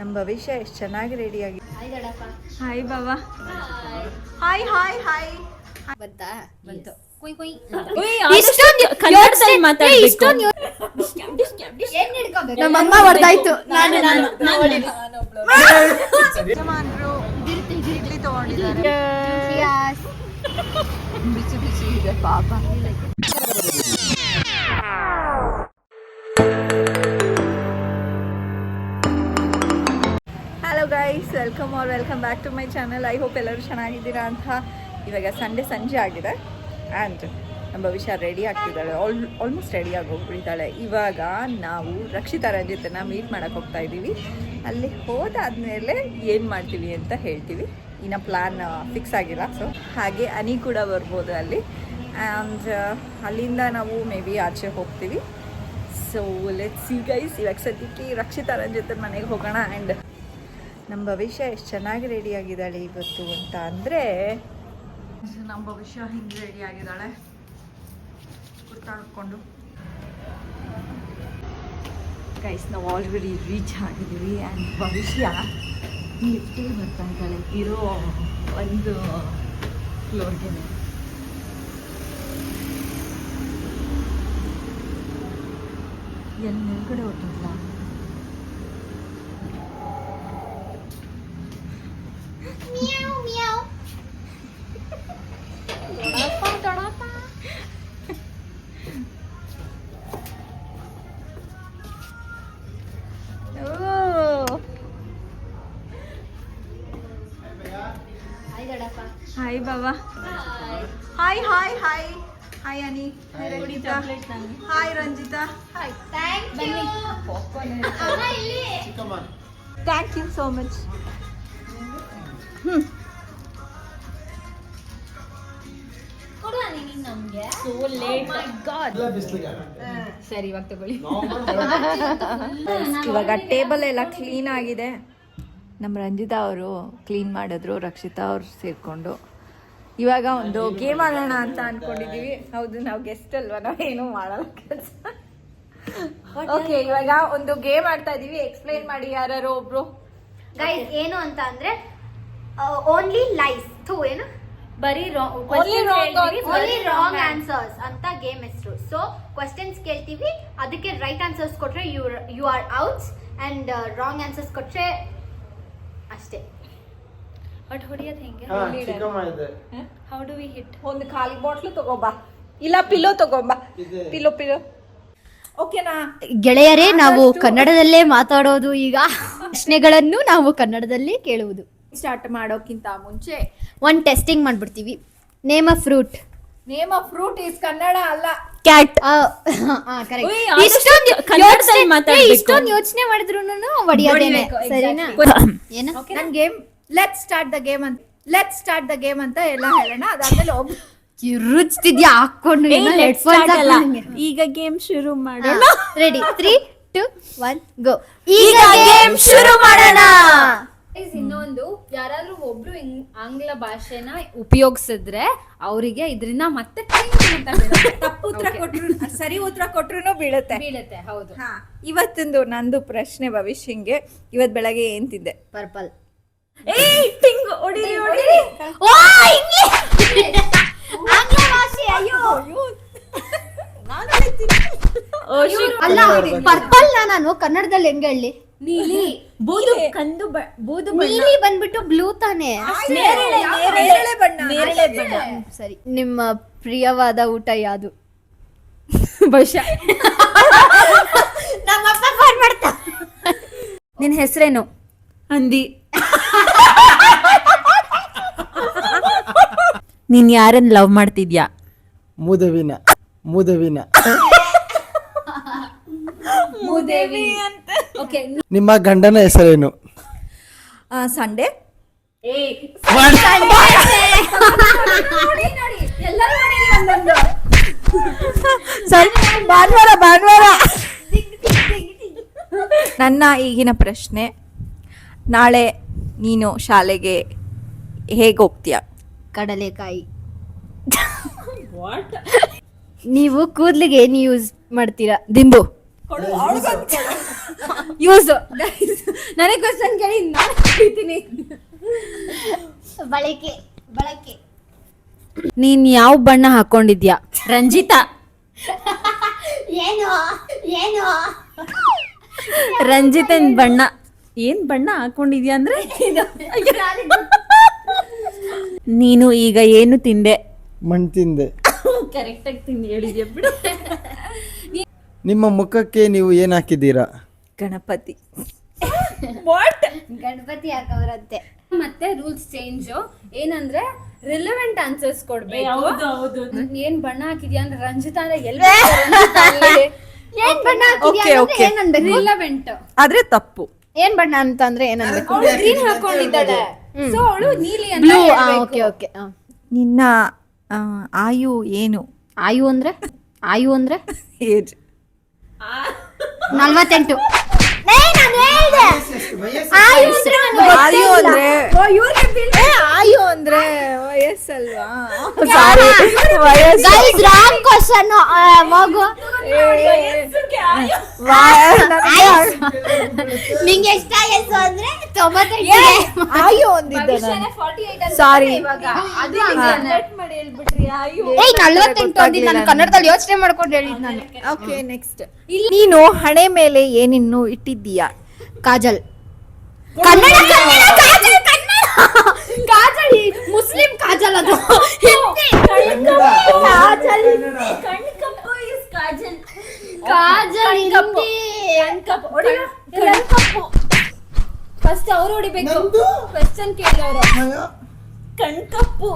ನಮ್ಮ ಭವಿಷ್ಯ ಎಷ್ಟು ಚೆನ್ನಾಗಿ ರೆಡಿ ಆಗಿದೆ. ಹಾಯ್ ಬಾಬಾ. Hi hi hi. ಬಂತು. ನಮ್ಮಮ್ಮ ಹೊಡೆದಾಯ್ತು. ಯಜಮಾನರು ಇಡ್ಲಿ ತಗೊಂಡಿದ್ದಾರೆ. ಬಿಸಿ ಬಿಸಿ ಇದೆ ಪಾಪ. Hello guys, welcome back to my channel. I hope ಎಲ್ಲರೂ ಚೆನ್ನಾಗಿದ್ದೀರಾ ಅಂತ. ಇವಾಗ ಸಂಜೆ ಆಗಿದೆ ಆ್ಯಂಡ್ ನಮ್ಮ ಭವಿಷ್ಯ ರೆಡಿ ಆಗ್ತಿದ್ದಾಳೆ. ಆಲ್ಮೋಸ್ಟ್ ರೆಡಿಯಾಗಿ ಹೋಗ್ಬಿಟ್ಟಿದ್ದಾಳೆ. ಇವಾಗ ನಾವು ರಕ್ಷಿತಾ ರಂಜಿತನ ಮೀಟ್ ಮಾಡೋಕ್ಕೆ ಹೋಗ್ತಾ ಇದ್ದೀವಿ. ಅಲ್ಲಿ ಹೋದಾದ್ಮೇಲೆ ಏನು ಮಾಡ್ತೀವಿ ಅಂತ ಹೇಳ್ತೀವಿ. ಇನ್ನು ಪ್ಲ್ಯಾನ್ ಫಿಕ್ಸ್ ಆಗಿಲ್ಲ. ಸೊ ಹಾಗೆ ಅನಿ ಕೂಡ ಬರ್ಬೋದು ಅಲ್ಲಿ. ಆ್ಯಂಡ್ ಅಲ್ಲಿಂದ ನಾವು ಮೇ ಬಿ ಆಚೆ ಹೋಗ್ತೀವಿ. So let's see guys. ಇವಾಗ ಸದ್ಯಕ್ಕೆ ರಕ್ಷಿತಾ ರಂಜಿತನ ಮನೆಗೆ ಹೋಗೋಣ. ಆ್ಯಂಡ್ ನಮ್ಮ ಭವಿಷ್ಯ ಎಷ್ಟು ಚೆನ್ನಾಗಿ ರೆಡಿ ಆಗಿದ್ದಾಳೆ ಇವತ್ತು ಅಂತ ಅಂದರೆ, ನಮ್ಮ ಭವಿಷ್ಯ ಹಿಂಗೆ ರೆಡಿ ಆಗಿದ್ದಾಳೆ ಕುರ್ತಾ ಹಾಕ್ಕೊಂಡು. ಗೈಸ್, ನಾವು ಆಲ್ರೆಡಿ ರೀಚ್ ಆಗಿದ್ದೀವಿ. ಆ್ಯಂಡ್ ಭವಿಷ್ಯ ಲಿಫ್ಟಿಗೆ ಬರ್ತಾ ಇದ್ದಾಳೆ ಇರೋ ಒಂದು ಫ್ಲೋರ್ಗೆ. ಎಲ್ಲಿ ಮೇಲ್ಗಡೆ ಹೊರಟಿಲ್ಲ. ಹಾಯ್ ಬಾಬಾ. Hi hi hi hi Ani. Hi Ranjitha. Hi Ranjitha. Thank you so much. ಸರಿ, ಇವಾಗ ತಗೊಳ್ಳಿ. ಇವಾಗ ಟೇಬಲ್ ಎಲ್ಲ ಕ್ಲೀನ್ ಆಗಿದೆ. ನಮ್ಮ ರಂಜಿತಾ ಅವರು ಕ್ಲೀನ್ ಮಾಡಿದ್ರು, ರಕ್ಷಿತಾ ಅವ್ರು ಸೇರಿಕೊಂಡು. ಇವಾಗ ಒಂದು ಗೇಮ್ ಆಡೋಣ ಅಂತ ಅನ್ಕೊಂಡಿದೀವಿ. ಹೌದು, ನಾವು ಗೆಸ್ಟ್ ಅಲ್ವಾ, ನಾವೇನು ಮಾಡಲ್ಲ ಕೆಲಸ. ಓಕೆ, ಇವಾಗ ಒಂದು ಗೇಮ್ ಆಡ್ತಾ ಇದೀವಿ. ಎಕ್ಸ್ಪ್ಲೈನ್ ಮಾಡಿ ಯಾರು ಒಬ್ರು. ಗೈಸ್, ಏನು ಅಂತ ಅಂದ್ರೆ ಓನ್ಲಿ ಲೈಸ್ ಏನು ಬರೀ ಓನ್ಲಿ ರಾಂಗ್ ಆನ್ಸರ್ಸ್ ಅಂತ ಗೇಮ್ ಹೆಸರು. ಸೊ ಕ್ವಶನ್ಸ್ ಕೇಳ್ತೀವಿ, ಅದಕ್ಕೆ ರೈಟ್ ಆನ್ಸರ್ಸ್ ಕೊಟ್ರೆ you are outs and wrong answers ಕೊಟ್ರೆ ಅಷ್ಟೇ. ಬಟ್ ಹೊಡಿಯೋದು ಹೆಂಗೆ? How do we hit? ಒಂದು ಖಾಲಿ ಬಾಟ್ಲು ತಗೋಬಾ, ಇಲ್ಲ ಪಿಲ್ಲೋ ತಗೋಬಾ. ಪಿಲ್ಲೋ ಓಕೆನಾ ಗೆಳೆಯರೇ? ನಾವು ಕನ್ನಡದಲ್ಲೇ ಮಾತಾಡೋದು. ಈಗ ಪ್ರಶ್ನೆಗಳನ್ನು ನಾವು ಕನ್ನಡದಲ್ಲಿ ಕೇಳುವುದು. ಸ್ಟಾರ್ಟ್ ಮಾಡೋಕ್ಕಿಂತ ಮುಂಚೆ ಒಂದು ಟೆಸ್ಟಿಂಗ್ ಮಾಡ್ಬಿಡ್ತೀವಿ. Name a fruit. Name a fruit is Kannada ಅಲ್ಲ. ಕ್ಯಾಟ್. ಇಷ್ಟೊಂದು ಯೋಚನೆ ಮಾಡಿದ್ರು ಹೊಡಿಯೋದೇನೆ. ಸರಿನಾ? ಏನು ನನ್ game let's start the game ಅಂತ ಎಲ್ಲ ಹೇಳೋಣ. ಅದಾದ್ಮೇಲೆ ಕಿರುಚ್ತಿದ್ಯಾ ಹಾಕೊಂಡು ಈಗ ಗೇಮ್ ಶುರು ಮಾಡೋಣ. ರೆಡಿ? 3, 2, 1 ಗೋ. ಈಗ ಗೇಮ್ ಶುರು ಮಾಡೋಣ. ಇನ್ನೊಂದು, ಯಾರಾದ್ರೂ ಒಬ್ರು ಆಂಗ್ಲ ಭಾಷೆನ ಉಪಯೋಗಿಸಿದ್ರೆ ಅವರಿಗೆ ಇದರಿಂದ ಮತ್ತೆ ತಪ್ಪು ಉತ್ತರ ಕೊಟ್ರು, ಸರಿ ಉತ್ತರ ಕೊಟ್ರು ಬೀಳುತ್ತೆ. ಹೌದು. ಇವತ್ತೊಂದು ನಂದು ಪ್ರಶ್ನೆ ಭವಿಷ್ಯಂಗೆ. ಇವತ್ ಬೆಳಗ್ಗೆ ಏನ್ ತಿಂದೆ? ಪರ್ಪಲ್. ಅಲ್ಲ, ಪರ್ಪಲ್ ನಾನು ಕನ್ನಡದಲ್ಲಿ ಹೆಂಗ ಹೇಳಿ? ನೀಲಿ. ಬೂದು ಕಂದು ಬೂದು ನೀಲಿ ಬಂದ್ಬಿಟ್ಟು ಬ್ಲೂ ತಾನೆ. ನೇರಳೆ ಬಣ್ಣ. ಸರಿ, ನಿಮ್ಮ ಪ್ರಿಯವಾದ ಊಟ ಯಾವುದು? ಬಹುಶಃ ನಮ್ಮಪ್ಪ ಫೋನ್ ಮಾಡ್ತಾ. ನಿನ್ ಹೆಸರೇನು? ಹಂದಿ. ನೀನ್ ಯಾರನ್ನ ಲವ್ ಮಾಡ್ತಿದ್ಯಾ? ಮೂದವಿನ. ಮೂದೇವಿ ಅಂತ. ಓಕೆ, ನಿಮ್ಮ ಗಂಡನ ಹೆಸರೇನು? ಸಂಡೆ. ಭಾನುವಾರ. ನನ್ನ ಈಗಿನ ಪ್ರಶ್ನೆ, ನಾಳೆ ನೀನು ಶಾಲೆಗೆ ಹೇಗೆ ಹೋಗ್ತೀಯ? ಕಡಲೆಕಾಯಿ. ನೀವು ಕೂದ್ಲಿಗೆ ಏನು ಯೂಸ್ ಮಾಡ್ತೀರಾ? ದಿಂಬು. ಯೂಸ್ ನನಗೆ ಕ್ವಶನ್ ಕೇಳಿ ನಾನು ಹೇಳ್ತೀನಿ. ಬಳಕೆ ಬಳಕೆ ನೀನ್ ಯಾವ ಬಣ್ಣ ಹಾಕೊಂಡಿದ್ಯಾ? ರಂಜಿತಾ. ಏನು ಏನು ರಂಜಿತನ್ ಬಣ್ಣ. ಏನ್ ಬಣ್ಣ ಹಾಕೊಂಡಿದ್ಯಾ ಅಂದ್ರೆ ನೀನು ಈಗ ಏನು ತಿಂದೆ? ಮಣ್ಣು ತಿಂದೆ. ಕರೆಕ್ಟ್ ಆಗಿ ತಿಂದು ಹೇಳಿದ್ಯಾ ಬಿಡು. ನಿಮ್ಮ ಮುಖಕ್ಕೆ ನೀವು ಏನು ಹಾಕಿದ್ದೀರಾ? ಗಣಪತಿ. ಗಣಪತಿ ಹಾಕವ್ರಂತೆ. ಮತ್ತೆ ರೂಲ್ಸ್ ಚೇಂಜ್ ಏನಂದ್ರೆ ರಿಲೆವೆಂಟ್ ಆನ್ಸರ್ಸ್ ಕೊಡ್ಬೇಕು. ಏನ್ ಬಣ್ಣ ಹಾಕಿದ್ಯಾ ಅಂದ್ರೆ ರಂಜಿತಾ ಅಂದ್ರೆ ಏನ್ ಬಣ್ಣ Okay, okay. ರಿಲೆವೆಂಟ್ ಆದ್ರೆ ತಪ್ಪು. ಏನ್ ಬಣ್ಣ ಅಂತ ಅಂದ್ರೆ ಏನನ್ಬೇಕು? ಗ್ರೀನ್ ಹಾಕೊಂಡಿದ್ದಾಳೆ, ಸೊ ಅವಳು ನೀಲಿ ಅಂತ ಬ್ಲೂ. ಹೇಳ್ಬೇಕು. Okay okay. ನಿನ್ನ ಆಯು ಏನು? ಆಯು ಅಂದ್ರೆ ಏಜ್ 48. ಆಯು ಅಂದ್ರೆ ವಯಸ್ಸಲ್ವಾ? ಸಾರಿ, ವಯಸ್ಸು. Wrong question. ಮಗು ನಿಂಗೆ ಎಷ್ಟ ಆಯ್ತು ಅಂದ್ರೆ 98. ಆಯು ಅಂದಿದ್ದೆ ನಾನು. ಸಾರಿ. 48 ಅಂದಿದ್ದು ನಾನು ಕನ್ನಡದಲ್ಲಿ ಯೋಚನೆ ಮಾಡ್ಕೊಂಡು ಹೇಳಿದ್ ನಾನು. Okay, next. ನೀನು ಹಣೆ ಮೇಲೆ ಏನಿನ್ನು ಇಟ್ಟಿದ್ದೀಯಾ? ಕಾಜಲ್. ಕನ್ನಡ ಕಾಜಲ್ ಮುಸ್ಲಿಂ ಕಾಜಲ್ ಅದು. ಕಾಜಲ್ ಫಸ್ಟ್ ಅವ್ರು ಹೊಡಿಬೇಕು. ಕ್ವೆಶ್ಚನ್ ಕೇಳೋರು. ಕಣ್ಕಪ್ಪು.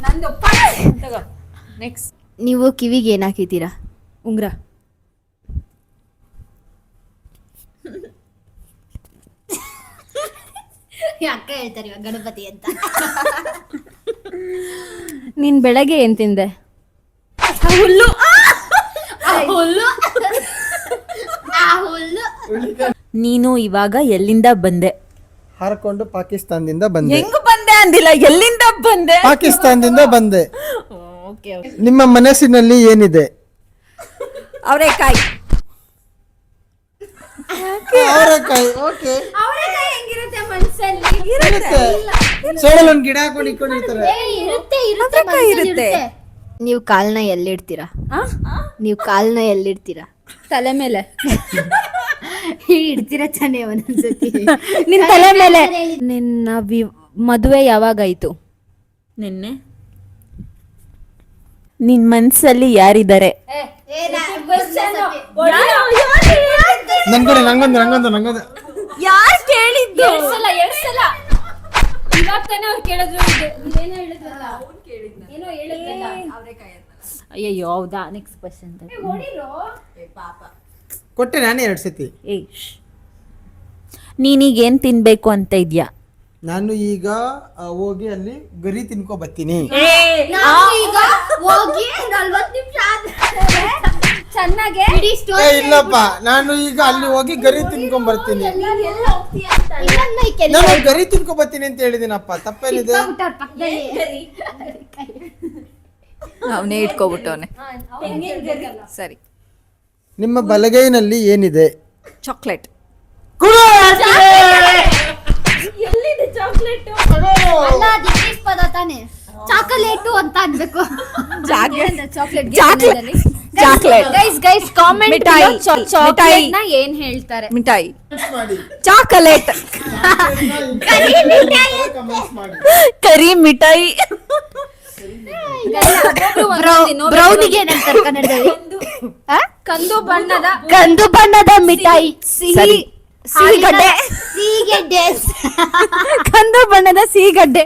ನಂದು ತಗೋ. ನೆಕ್ಸ್ಟ್. ನೀವು ಕಿವಿಗೆ ಏನ್ ಹಾಕಿದ್ದೀರಾ? ಉಂಗ್ರ. ಅಕ್ಕ ಹೇಳ್ತಾರೆ ಇವಾಗ ಗಣಪತಿ ಅಂತ. ನೀನ್ ಬೆಳಗ್ಗೆ ಏನ್ ತಿಂದೆ? ಹುಲ್ಲು. ನೀನು ಇವಾಗ ಎಲ್ಲಿಂದ ಬಂದೆ? ಹಾರ್ಕೊಂಡು ಪಾಕಿಸ್ತಾನದಿಂದ ಬಂದೆ. ಹೆಂಗ್ ಬಂದೆ ಅಂದಿಲ್ಲ, ಎಲ್ಲಿಂದ ಬಂದೆ? ಪಾಕಿಸ್ತಾನದಿಂದ ಬಂದೆ. ಓಕೆ. ನಿಮ್ಮ ಮನಸ್ಸಿನಲ್ಲಿ ಏನಿದೆ? ಅವರೆಕಾಯಿ. ಅವರೆಕಾಯಿ. ಓಕೆ. ಅವರೆಕಾಯಿ ಹೆಂಗಿರುತ್ತೆ ಮನ್ಸಲ್ಲಿ? ಸೋಡಲ್ ಒಂದ್ ಗಿಡ ಹಾಕೊಂಡು ಇಟ್ಕೊಂಡಿರ್ತಾರೆ. ಇರುತ್ತೆ. ನೀವು ಕಾಲ್ನ ಎಲ್ಲಿಡ್ತೀರಾ? ತಲೆ ಮೇಲೆ ಇಡ್ತೀರಾ ತಾನೇ ಒಂದೊಂದ್ಸತಿ? ನಿನ್ ತಲೆ ಮೇಲೆ. ನಿನ್ನ ಮದುವೆ ಯಾವಾಗಾಯ್ತು? ನಿನ್ನೆ. ನಿನ್ ಮನ್ಸಲ್ಲಿ ಯಾರಿದ್ದಾರೆ? ನಂಗೊಂದು ಯಾರು ಕೇಳಿದ್ದು? ಎರಡ್ ಸಲ ಇವಾಗ ತಾನೇ ಅವ್ರು ಕೇಳಿದ್ರು. ಏನೋ ಹೇಳಿದ್ರಲ್ಲ, ಏನೋ ಹೇಳಿದ್ರಲ್ಲ. ಅಯ್ಯೋ, ಹೌದಾ? Next question. ಕೊಟ್ಟೆ ನಾನೇ 2 ಸತಿ. ನೀನೀಗ ಏನ್ ತಿನ್ಬೇಕು ಅಂತ ಇದ್ಯಾ? ನಾನು ಈಗ ಹೋಗಿ ಅಲ್ಲಿ ಗರಿ ತಿನ್ಕೊ ಬರ್ತೀನಿ. ಚೆನ್ನಾಗೆ ಇಲ್ಲಪ್ಪ, ನಾನು ಈಗ ಅಲ್ಲಿ ಹೋಗಿ ಗರಿ ತಿನ್ಕೊಂಡ್ ಬರ್ತೀನಿ. ನಾನು ಗರಿ ತಿನ್ಕೊ ಬರ್ತೀನಿ ಅಂತ ಹೇಳಿದಿನಪ್ಪ, ತಪ್ಪೇನಿದೆ? ಅವನೇ ಇಟ್ಕೋಬಿಟ್ಟವನೆ. ಸರಿ. ನಿಮ್ಮ ಬಲಗೈನಲ್ಲಿ ಏನಿದೆ? ಚಾಕ್ಲೇಟ್. ಎಲ್ಲಿದೆ ಚಾಕ್ಲೇಟ್? ಚಾಕಲೇಟು ಅಂತ ಅನ್ಬೇಕು. ಗೈಸ್ ಕಾಮೆಂಟ್ ಮಿಠಾಯಿ. ಚಾಕ್ಲೇಟ್ ನ ಏನ್ ಹೇಳ್ತಾರೆ? ಮಿಠಾಯಿ. ಚಾಕಲೇಟ್. ಕರಿ ಮಿಠಾಯಿ. ಬ್ರೌನಿಗೆ ಏನಂತಾರೆ ಕನ್ನಡದಲ್ಲಿ? ಕಂದು ಬಣ್ಣದ ಮಿಠಾಯಿ. ಸಿಹಿಗಡ್ಡೆ. ಸಿಹಿಗೆಡ್ಡೆ. ಕಂದು ಬಣ್ಣದ ಸಿಹಿಗಡ್ಡೆ.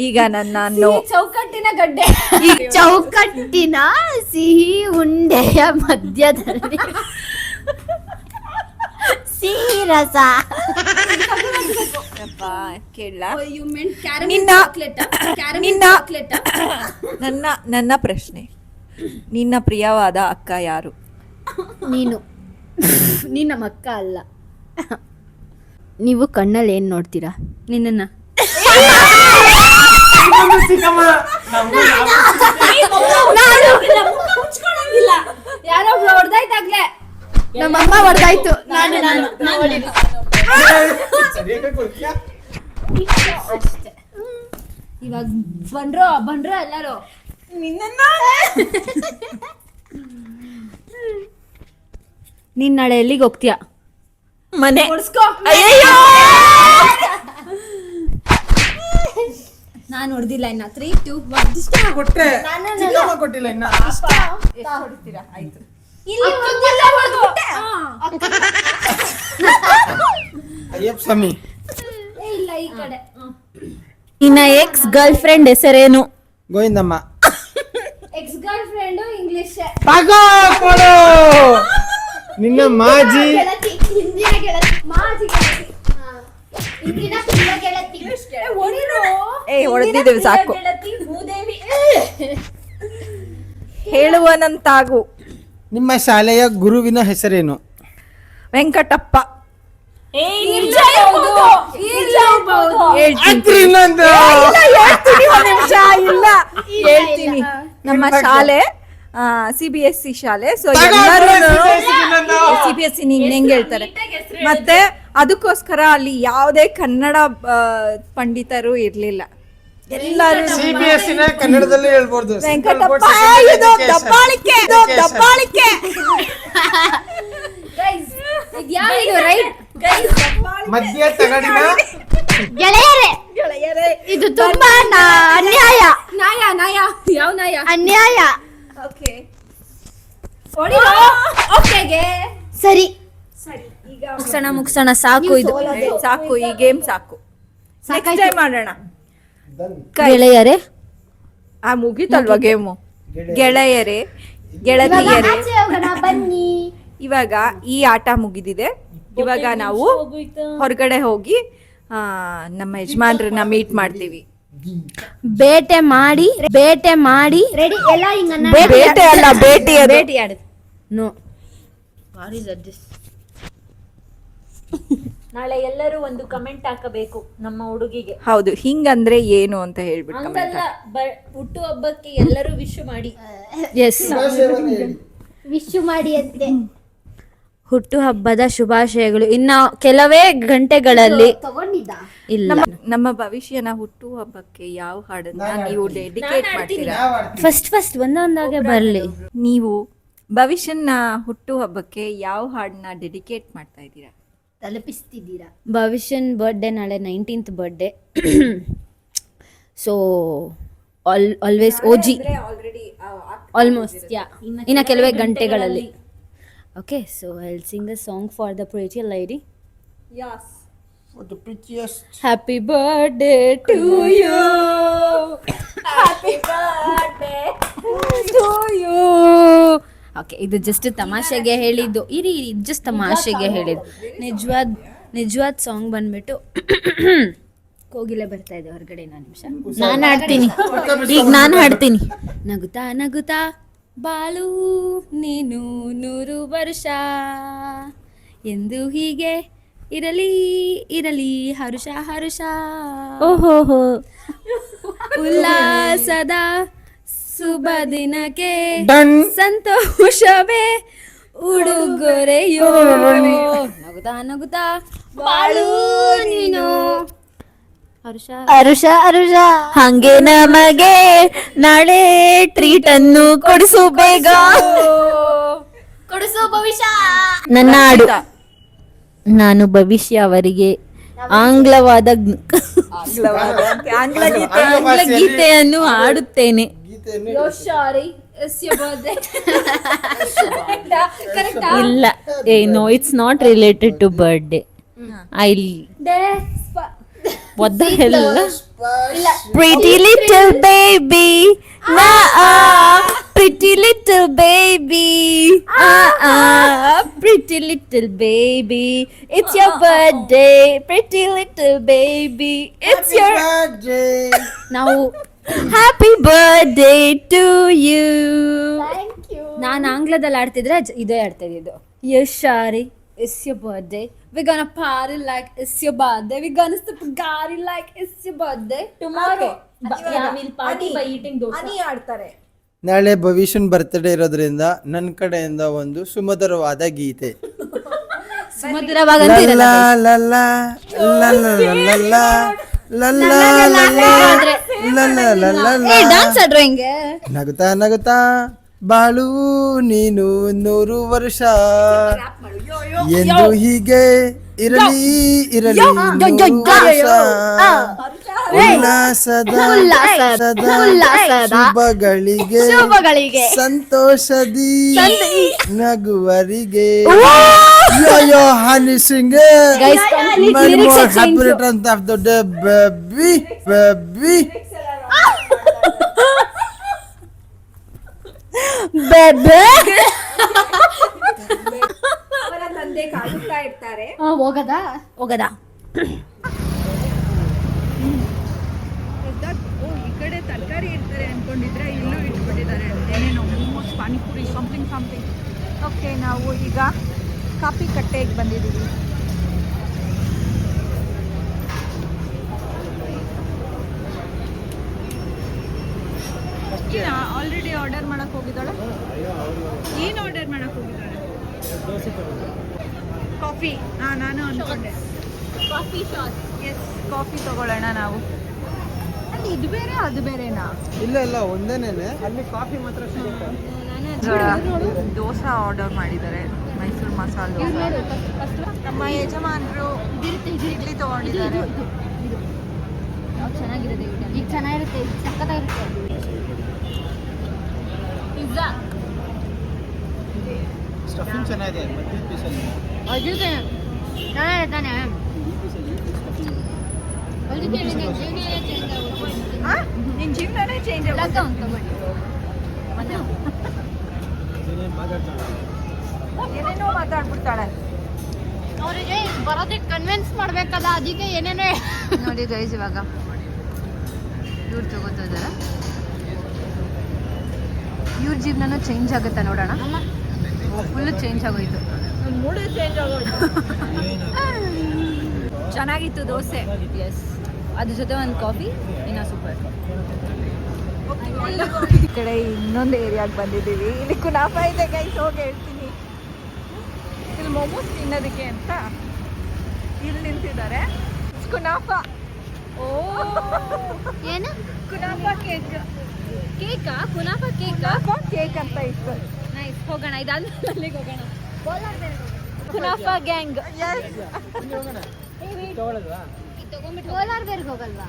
ಈಗ ನಾನು ಚೌಕಟ್ಟಿನ ಗಡ್ಡೆ. ಚೌಕಟ್ಟಿನ ಸಿಹಿ ಉಂಡೆಯ ಮಧ್ಯದಲ್ಲಿ ಸಿಹಿ ರಸ. ನನ್ನ ಪ್ರಶ್ನೆ, ನಿನ್ನ ಪ್ರಿಯವಾದ ಅಕ್ಕ ಯಾರು? ನೀನು ನಮ್ಮ ಅಕ್ಕ ಅಲ್ಲ. ನೀವು ಕಣ್ಣಲ್ಲಿ ಏನ್ ನೋಡ್ತೀರಾ? ನಿನ್ನ ಯಾರೊಬ್ರು ಹೊಡೆದಾಯ್ತಾಗ್ಲೇ. ನಮ್ಮಮ್ಮ ಹೊಡೆದಾಯ್ತು. ಅಷ್ಟೇ. ಇವಾಗ ಬಂಡ್ರೋ ಎಲ್ಲರೂ. ನೀನ್ ನಾಳೆ ಎಲ್ಲಿಗೆ ಹೋಗ್ತೀಯ? ಮನೆ. ಅಯ್ಯಯ್ಯೋ! ನಾನು ಹೊಡೆದಿಲ್ಲ ಇನ್ನ. 3, 2, 1 ಕೊಟ್ಟೆ ಚಿಕ್ಕಮ್ಮ ಕೊಟ್ಟಿಲ್ಲ ಇನ್ನ. ಹೊಡಿತೀರಾ? ಆಯ್ತು. ಅಯ್ಯಪ್ಪ ಸ್ವಾಮಿ. ಇಲ್ಲ ಈ ಕಡೆ. ನಿನ್ನ ಎಕ್ಸ್ ಗರ್ಲ್ ಫ್ರೆಂಡ್ ಹೆಸರೇನು? Govindamma. X girl friend English. ತಗೋ ಕೊಡು. ನಿನ್ನ ಮಾಜಿ ಹಿಂದಿನ ಗೆಳತಿ ಮಾಜಿ ಗೆಳತಿ ಹಿಂದಿನ ಪ್ರಿಯ ಗೆಳತಿ. ಹೊಡೆದಿದ್ದೇವೆ ಸಾಕು. ಹೇಳುವನಂತಾಗು. ನಿಮ್ಮ ಶಾಲೆಯ ಗುರುವಿನ ಹೆಸರೇನು? ವೆಂಕಟಪ್ಪ. ಆಯ್ತ್ರಿ ಇನ್ನೊಂದು. ಹೇಳ್ತೀನಿ. ನಮ್ಮ ಶಾಲೆ CBSE ಶಾಲೆ. ಸೊ ತಗೋ ಎಲ್ಲರೂ ಇನ್ನೊಂದು. CBSE ಹೆಂಗ್ ಹೇಳ್ತಾರೆ. ಮತ್ತೆ ಅದಕ್ಕೋಸ್ಕರ ಅಲ್ಲಿ ಯಾವುದೇ ಕನ್ನಡ ಪಂಡಿತರು ಇರ್ಲಿಲ್ಲ. ಎಲ್ಲರೂ CBSE ನ ಕನ್ನಡದಲ್ಲೇ ಹೇಳ್ಬೋದು. ವೆಂಕಟಪ್ಪ. ಇದು ದಬ್ಬಾಳಿಕೆ, ಇದು ದಬ್ಬಾಳಿಕೆ. ಇದ್ಯಾವುದು ರೈಟ್? ಮಧ್ಯ ತಗಡಿನ ಗೆಳೆಯರೇ ಇದು ತುಂಬಾ ಅನ್ಯಾಯ. ನಾಯ ಯಾವ ನಾಯ? ಅನ್ಯಾಯ. ಓಕೆ ಓಕೆಗೆ ಸರಿ ಮುಗ್ಸೋಣ ಸಾಕು. ಇದು ಸಾಕು, ಈ ಗೇಮ್ ಸಾಕು. ನೆಕ್ಸ್ಟ್ ಟೈಮ್ ಮಾಡೋಣ. ಗೆಳೆಯರೇ ಮುಗೀತಲ್ವಾ ಗೇಮು? ಗೆಳೆಯರೇ, ಗೆಳತಿಯರೇ, ಆಚೆ ಹೋಗೋಣ ಬನ್ನಿ. ಇವಾಗ ಈ ಆಟ ಮುಗಿದಿದೆ. ಇವಾಗ ನಾವು ಹೊರಗಡೆ ಹೋಗಿ ನಮ್ಮ ಯಜಮಾನ್ರನ್ನ ಮೀಟ್ ಮಾಡ್ತೀವಿ. ಬೇಟೆ ಮಾಡಿ ರೆಡಿ ಎಲ್ಲ ಹಿಂಗನ್ನ ಬೇಟೆ ಅಲ್ಲ, ಭೇಟಿ. ಆಡೋದು. ನೋ ನಾಳೆ ಎಲ್ಲರೂ ಒಂದು ಕಮೆಂಟ್ ಹಾಕಬೇಕು ನಮ್ಮ ಹುಡುಗಿಗೆ. ಹೌದು, ಹಿಂಗಂದ್ರೆ ಏನು ಅಂತ ಹೇಳ್ಬಿಟ್ಟು ಹಂಗಲ್ಲ, ಹುಟ್ಟು ಹಬ್ಬಕ್ಕೆ ಎಲ್ಲರೂ ವಿಶ್ ಮಾಡಿ. ಎಸ್, ವಿಶ್ ಮಾಡಿ ಅಂತೆ. ಹುಟ್ಟು ಹಬ್ಬದ ಶುಭಾಶಯಗಳು. ಇನ್ನ ಕೆಲವೇ ಗಂಟೆಗಳಲ್ಲಿ ತಗೊಂಡಿದ್ದ ಇಲ್ಲ. ನಮ್ಮ ಭವಿಷ್ಯನ ಹುಟ್ಟು ಹಬ್ಬಕ್ಕೆ ಯಾವ ಹಾಡನ್ನ ನೀವು ಡೆಡಿಕೇಟ್ ಮಾಡ್ತೀರಾ? ಫಸ್ಟ್ ಒಂದೊಂದಾಗೆ ಬರ್ಲಿ. ನೀವು ಭವಿಷ್ಯನ ಹುಟ್ಟು ಹಬ್ಬಕ್ಕೆ ಯಾವ ಹಾಡನ್ನ ಡೆಡಿಕೇಟ್ ಮಾಡ್ತಾ ಇದ್ದೀರಾ? ತಲುಪಿಸ್ತಿದ್ದೀರಾ? ಭವಿಷ್ಯನ್ ಬರ್ಡೇ ನಾಳೆ 19th birthday. So always OG almost ಇನ್ನ ಕೆಲವೇ ಗಂಟೆಗಳಲ್ಲಿ. Okay, so I will sing a song for the pretty lady. Happy birthday to you, happy birthday to you. Okay, ಇದು ಜಸ್ಟ್ ತಮಾಷೆಗೆ ಹೇಳಿದ್ದು. ಇರಿ ಜಸ್ಟ್ ತಮಾಷೆಗೆ ಹೇಳಿದ್ದು. ನಿಜವಾದ ಸಾಂಗ್ ಬಂದ್ಬಿಟ್ಟು ಕೋಗಿಲೆ ಬರ್ತಾ ಇದೆ ಹೊರಗಡೆ. ನಿಮಿಷ ನಾನು ಹಾಡ್ತೀನಿ. ಈಗ ನಾನು ಹಾಡ್ತೀನಿ. ನಗುತ್ತಾ ನಗುತ್ತಾ ಬಾಳು ನೀನು 100 ವರ್ಷ ಎಂದು ಹೀಗೆ ಇರಲಿ ಇರಲಿ ಹರುಷ ಹರುಷ. ಓಹೋ ಉಲ್ಲಾಸದ ಶುಭ ದಿನಕ್ಕೆ ಸಂತೋಷವೇ ಉಡುಗೊರೆಯೋ. ನಗುತ್ತಾ ನಗುತ್ತಾ ಬಾಳು ನೀನು ಅರುಷ ಹಂಗೆ ನಮಗೆ ನಾಳೆ ಟ್ರೀಟ್ ಅನ್ನು ಕೊಡಿಸು ಬೇಗ. ಕೊಡಿಸೋ ಭವಿಷ್ಯ. ನನ್ನ ಹಾಡು. ನಾನು ಭವಿಷ್ಯ ಅವರಿಗೆ ಆಂಗ್ಲ ಗೀತೆಯನ್ನು ಹಾಡುತ್ತೇನೆ. ಇಲ್ಲ, no, it's not related to birthday. What the hell? Pretty little baby, pretty little baby, pretty little baby, it's your birthday, pretty little baby, it's your birthday. Now, happy birthday to you. Thank you. ನಾನು ಆಂಗ್ಲದಲ್ಲಿ ಆಡ್ತಿದ್ರೆ ಇದೇ ಆಡ್ತಾ ಇದ್ದು. Yes, Shari, it's your birthday. We're gonna party like it's your birthday. We're gonna sip gari like it's your birthday. Tomorrow. Yeah, we'll party by eating dosa. ಆಡ್ತಾರೆ. ನಾಳೆ ಭವಿಷ್ಯನ್ birthday ಇರೋದ್ರಿಂದ ನನ್ನ ಕಡೆಯಿಂದ ಒಂದು ಸುಮಧುರವಾದ ಗೀತೆ. ಸುಮಧುರವಾಗಂತೂ ಇರಲ್ಲ ಲಲ್ಲಾ, ಲಲ್ಲಾ, ಲಲ್ಲಾ, ಲಲ್ಲಾ, ಲಲ್ಲಾ, ಲಲ್ಲಾ, ಲಲ್ಲಾ, ಲಲ್ಲಾ. ಡಾನ್ಸ್ ಆಡ್ರೋ ಹಿಂಗೆ ನಗುತ್ತಾ ನಗುತ್ತಾ ಬಾಳು ನೀನು 100 ವರ್ಷ ಎಂದು ಹೀಗೆ ಇರಲಿ ಇರಲಿ 100 ವರ್ಷ. ಉಲ್ಲಾಸದ ಶುಭಗಳಿಗೆ ಸಂತೋಷದಿ ನಗುವರಿಗೆ. ಯೋ ಹನಿ Singh many more happy returns of the day baby. ಬೇಬೆ ಅವರ ತಂದೆ ಕಾಡುತ್ತಾ ಇರ್ತಾರೆ. ಹೋಗದಾ ಈ ಕಡೆ ತರಕಾರಿ ಇರ್ತಾರೆ ಅನ್ಕೊಂಡಿದ್ರೆ ಇಲ್ಲೂ ಇಟ್ಬಿಟ್ಟಿದ್ದಾರೆ ಏನೇನೋ ಮೋಮೋಸ್ ಪಾನಿಪುರಿ ಸಮಥಿಂಗ್. ಓಕೆ, ನಾವು ಈಗ ಕಾಫಿ ಕಟ್ಟೆಗೆ ಬಂದಿದ್ದೀವಿ. ಆಲ್ರೆಡಿ ಆರ್ಡರ್ ಮಾಡಕ್ ಹೋಗಿದ್ದಾಳೆ. ಏನು ಆರ್ಡರ್ ಮಾಡಕ್ ಹೋಗಿದ್ದಾಳೆ? ಕಾಫಿ. ನಾನು ಅನ್ಕೊಂಡೆ ಕಾಫಿ ಶಾಟ್. ಎಸ್, ಕಾಫಿ ತಗೊಳ್ಳೋಣ ನಾವು. ಅಲ್ಲಿ ಇದು ಬೇರೆ ಅದು ಬೇರೆನಾ? ಇಲ್ಲ ಒಂದೇನೇನೆ, ಅಲ್ಲಿ ಕಾಫಿ ಮಾತ್ರ ಸಿಗುತ್ತೆ. ದೋಸೆ ಆರ್ಡರ್ ಮಾಡಿದ್ದಾರೆ, ಮೈಸೂರು ಮಸಾಲೆ ದೋಸೆ. ನಮ್ಮ ಯಜಮಾನರು ಇಡ್ಲಿ ತಗೊಂಡಿದ್ದಾರೆ. ಚೆನ್ನಾಗಿರುತ್ತೆ ಈಗ ಚೆನ್ನಾಗಿರುತ್ತೆ ಸಕ್ಕತ್ತಾಗಿರುತ್ತೆ. ಪಿಜ್ಜಾ ಸ್ಟಫಿಂಗ್ ಚೆನ್ನಾಗಿದೆ. ಅದಿದೆ ಚೆನ್ನಾಗಿರ್ತಾನೆ. ನಿನ್ನ ಜೀವನನೇ ಚೇಂಜ್ ಆಗುತ್ತೆ. ಏನೇನೋ ಮಾತಾಡ್ಬಿಡ್ತಾಳೆ. ಅವರಿಗೆ ಬರೋದಕ್ಕೆ ಕನ್ವಿನ್ಸ್ ಮಾಡ್ಬೇಕಲ್ಲ, ಅದಕ್ಕೆ ಏನೇನೋ ನೋಡಿ ಗೈಸ್, ಇವಾಗ ಇವ್ರು ತಗೋತಾ ಇದ್ದಾರೆ. ಇವ್ರ ಜೀವನನೂ ಚೇಂಜ್ ಆಗುತ್ತಾ ನೋಡೋಣ. ಫುಲ್ಲು ಚೇಂಜ್ ಆಗೋಯ್ತು. ಮೂಡೇ ಚೇಂಜ್ ಆಗೋಯ್ತು. ಚೆನ್ನಾಗಿತ್ತು ದೋಸೆ. ಎಸ್, ಅದ್ರ ಜೊತೆ ಒಂದು ಕಾಫಿ ಇನ್ನ ಸೂಪರ್. ಈ ಕಡೆ ಇನ್ನೊಂದು ಏರಿಯಾಗೆ ಬಂದಿದ್ದೀವಿ. ಇಲ್ಲಿ ಕುನಾಫ ಇದೆ ಗೈಸ್, ಹೋಗಿ ಹೇಳ್ತೀನಿ. ಇಲ್ಲಿ ಮೋಮೋಸ್ ತಿನ್ನೋದಕ್ಕೆ ಅಂತ ಇಲ್ಲಿ ನಿಂತಿದ್ದಾರೆ. ಕುನಾಫ. ಓ, ಏನು ಕುನಾಫ ಕೇಕ್. ಕೇಕಾ? ಕುನಾಫ ಕೇಕಾ? ಕೇಕ್ ಅಂತ ಇತ್ತು. ನೈಸ್, ಹೋಗೋಣ. ಇದಾದ್ಮೇಲೆ ಅಲ್ಲಿಗೆ ಹೋಗೋಣ. ಕುನಾಫ ಗ್ಯಾಂಗ್. ಕೋಲಾರ್ವರೆಗೆ ಹೋಗಲ್ವಾ?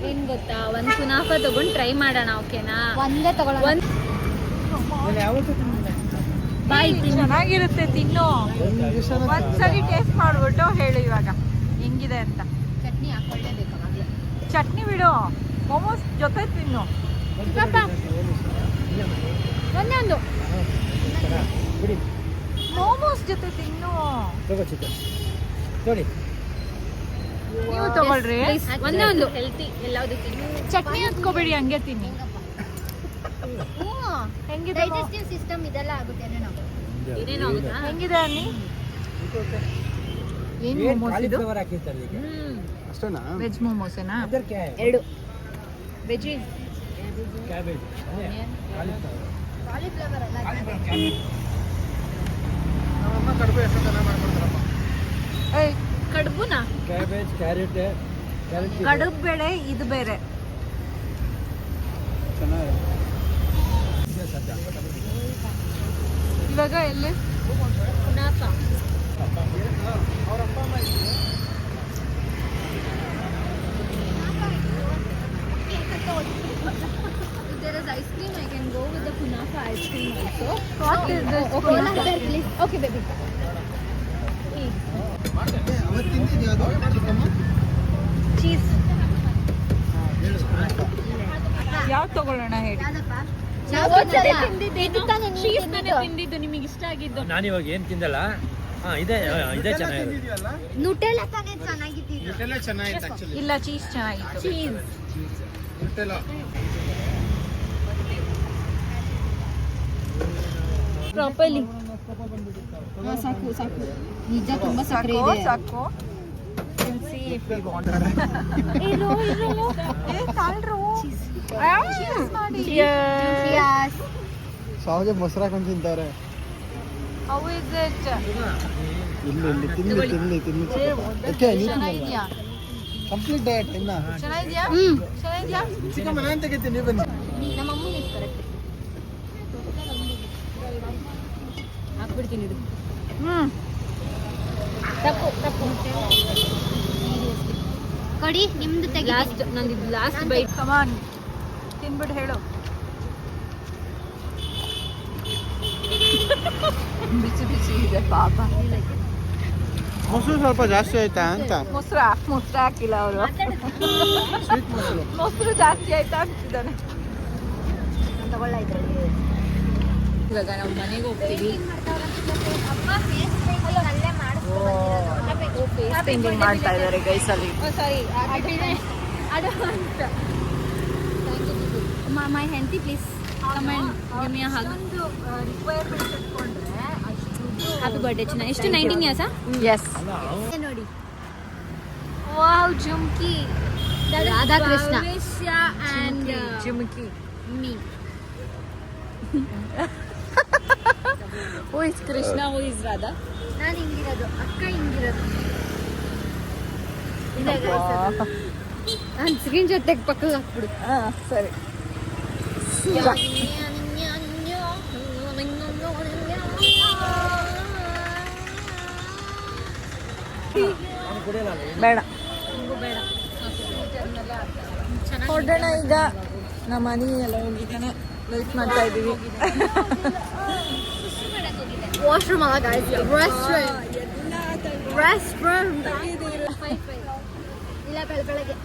ಏನ್ ಗೊತ್ತಾ, ಒಂದು ಕುನಾಫ ತಗೊಂಡು ಟ್ರೈ ಮಾಡೋಣ. ಓಕೆನಾ? ಒಂದೇ ತಗೊಳ್ಳೋಣ. ಬಾಯ್, ಚೆನ್ನಾಗಿರುತ್ತೆ, ತಿನ್ನು. ಒಂದ್ಸರಿ ಟೇಸ್ಟ್ ಮಾಡ್ಬಿಟ್ಟು ಹೇಳು ಇವಾಗ ಹೆಂಗಿದೆ ಅಂತ. ಚಟ್ನಿ ಹಾಕೊಳ್ಳೇಬೇಕು ಅವಾಗಲೇ. ಚಟ್ನಿ ಬಿಡು, ಮೋಮೋಸ್ ಜೊತೆ ತಿನ್ನು. ಒಂದೊಂದು ಮೋಮೋಸ್ ಜೊತೆ ತಿನ್ನು. ನೋಡಿ, ನೀವು ತಗೊಳ್ರಿ. ಒಂದೊಂದು ಹೆಲ್ತಿ ಎಲ್ಲದಕ್ಕೆ. ಚಟ್ನಿ ಹತ್ಕೋಬೇಡಿ, ಹಂಗೆ ತಿನ್ನಿ. ಹೆಂಗಿದೆ ಡೈಜೆಸ್ಟಿವ್ ಸಿಸ್ಟಮ್ ಇದೆಲ್ಲ ಆಗುತ್ತೆ ನಾವು. ಏನೇನು ಆಗುತ್ತಾ? ಹೆಂಗಿದೆ ಅನ್ನಿ? ಏನು ಮೋಮೋಸ್ ಇದು? ಅಷ್ಟೇನಾ? ವೆಜ್ ಮೋಮೋಸೇನಾ? 2 ವೆಜ್. ಕಾಲಿಫ್ಲವರ್ ಅಲ್ಲ. ಕಡುಬುನಾ? ಕ್ಯಾಬೇಜ್, ಕ್ಯಾರೆಟ್, ಕಡುಬು ಬೇಳೆ, ಇದು ಬೇರೆ. ಇವಾಗ ಎಲ್ಲಿ? ಕುನಾಫ. If there is ice cream, I can go with the kunafa ice cream also. What is this? Kunafa, please. Okay, baby. Cheese. ಯಾವ್ದು ತಗೊಳ್ಳೋಣ ಹೇಳಿ? ತಿಂದಿದ್ದು ನಿಮಗೆ ಇಷ್ಟ ಆಗಿದ್ದು. ನಾನಿವಾಗ ಏನು ತಿಂದಲ್ಲ. ಇದೇ ಚೆನ್ನಾಗಿದೆ. ನುಟೆಲ್ಲ ತಾನೇ ಚೆನ್ನಾಗಿದ್ದೀವಿ. ಇಲ್ಲ, ಚೀಸ್ ಚೆನ್ನಾಗಿತ್ತು. Cheese properly. ಸಾಕು ಸಾಕು, ನಿಜ ತುಂಬಾ ಸಕ್ಕರೆ ಇದೆ. ಸಾಕು. We'll see if we want. ಇರೋ ತಾಳ್ರು. Cheers. ಸಾವಿಗೆ ಮೊಸರು ಹಾಕೊಂಡು ತಿಂತಾರೆ. How is it? ಇಲ್ಲಿ ತಿನ್ನಿ ಓಕೆ ಕಂಪ್ಲೀಟ್ ಡಯಟ್ ಇನ್ನ ಚೆನ್ನಾಗಿದ್ಯಾ? ಚೆನ್ನಾಗಿದ್ಯಾ? ಚಿಕ್ಕಮ್ಮ ನಾನು ತೆಗಿತೀನಿ ಬನ್ನಿ. ನಮ್ಮ ಅಮ್ಮನ ಇದು ಕರೆಕ್ಟ್. ಹಾಕ್ಬಿಡ್ತೀನಿ ಇದು. ಕೊಡಿ ನಿಮ್ದು ತೆಗಿ. ಲಾಸ್ಟ್ ನಂದು ಲಾಸ್ಟ್ ಬೈಟ್. Come on. ತಿನ್ಬಿಟ್ಟು ಹೇಳು. ಬಿಸಿ ಬಿಸಿ ಇದೆ ಪಾಪ. ಮೊಸರು ಸ್ವಲ್ಪ ಜಾಸ್ತಿ ಆಯ್ತಾ ಅಂತ. ಮೊಸರು ಹಾಕಿಲ್ಲ ಅವರು. ಸ್ವೀಟ್ ಮೊಸರು. ಮೊಸರು ಜಾಸ್ತಿ ಆಯ್ತಾ ಅಂತಿದ್ದಾನೆ. ತಗೊಳ್ಳ ಇದ್ರಲ್ಲಿ. ಇವಾಗ ನಾವು ಮನೆಗೆ ಹೋಗ್ತೀವಿ. ಅಮ್ಮ ಅಲ್ಲೇ ಮಾಡಿಸ್ಕೊಂಡು ಫೇಸ್ ಪೇಂಟಿಂಗ್ ಮಾಡ್ತಾ ಇದ್ದಾರೆ ಗೈಸ್ ಅಲ್ಲಿ. ಮೈ ಹೆಂಡತಿ please come and give me a hug. Requirement ಇಟ್ಕೊಂಡ್ರೆ ಹ್ಯಾಪಿ ಬರ್ಡೇ ಚಿನ್ನ. ಎಷ್ಟು 19 ಇಯರ್ಸಾ? ಎಸ್. ನೋಡಿ. Wow jhumki. Radhakrishna. and ಚಿಮುಕಿ. me. Who is Krishna? Who is Radha? ನಾನು ಹಿಂಗಿರೋದು, ಅಕ್ಕ ಹಿಂಗಿರೋದು. ನಾನು ಸ್ಕ್ರೀನ್ ಶಾಟ್ ತೆಗೆ ಪಕ್ಕಕ್ಕೆ ಹಾಕ್ಬಿಡು. ಸರಿ. ಬೇಡ ಹೊರಡೋಣ ಈಗ. ನಮ್ಮ ಮನೆ ಎಲ್ಲ ಹೋಗಿದ್ದಾನೆ. ವೆಯ್ಟ್ ಮಾಡ್ತಾ ಇದ್ದೀವಿ. ವಾಶ್ರೂಮ್ ಅಲ್ಲ ಗಾಯ್ಸ್, ರೆಸ್ಟೋರೆಂಟ್. ಇಲ್ಲ ಬೆಳಗ್ಗೆ.